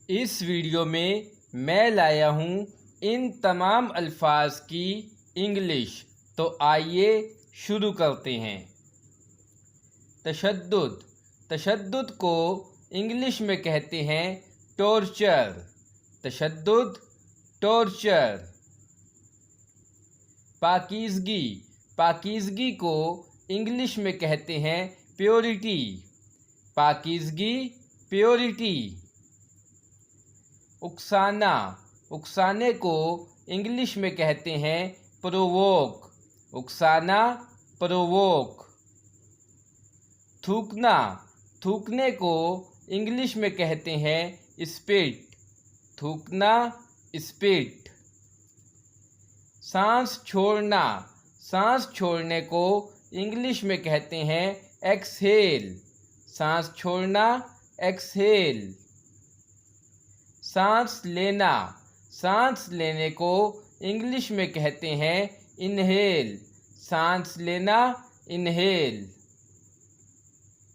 इस वीडियो में मैं लाया हूँ इन तमाम अल्फाज की इंग्लिश। तो आइए शुरू करते हैं। तशद्दुद। तशद्दुद को इंग्लिश में कहते हैं टॉर्चर। तशद्दुद, टॉर्चर। पाकीज़गी। पाकीज़गी को इंग्लिश में कहते हैं प्योरिटी। पाकीज़गी, प्योरिटी। उकसाना। उकसाने को इंग्लिश में कहते हैं प्रोवोक। उकसाना, प्रोवोक। थूकना। थूकने को इंग्लिश में कहते हैं स्पिट। थूकना, स्पिट। सांस छोड़ना। सांस छोड़ने को इंग्लिश में कहते हैं एक्सहेल। सांस छोड़ना, एक्सहेल। सांस लेना। सांस लेने को इंग्लिश में कहते हैं इनहेल। सांस लेना, इनहेल।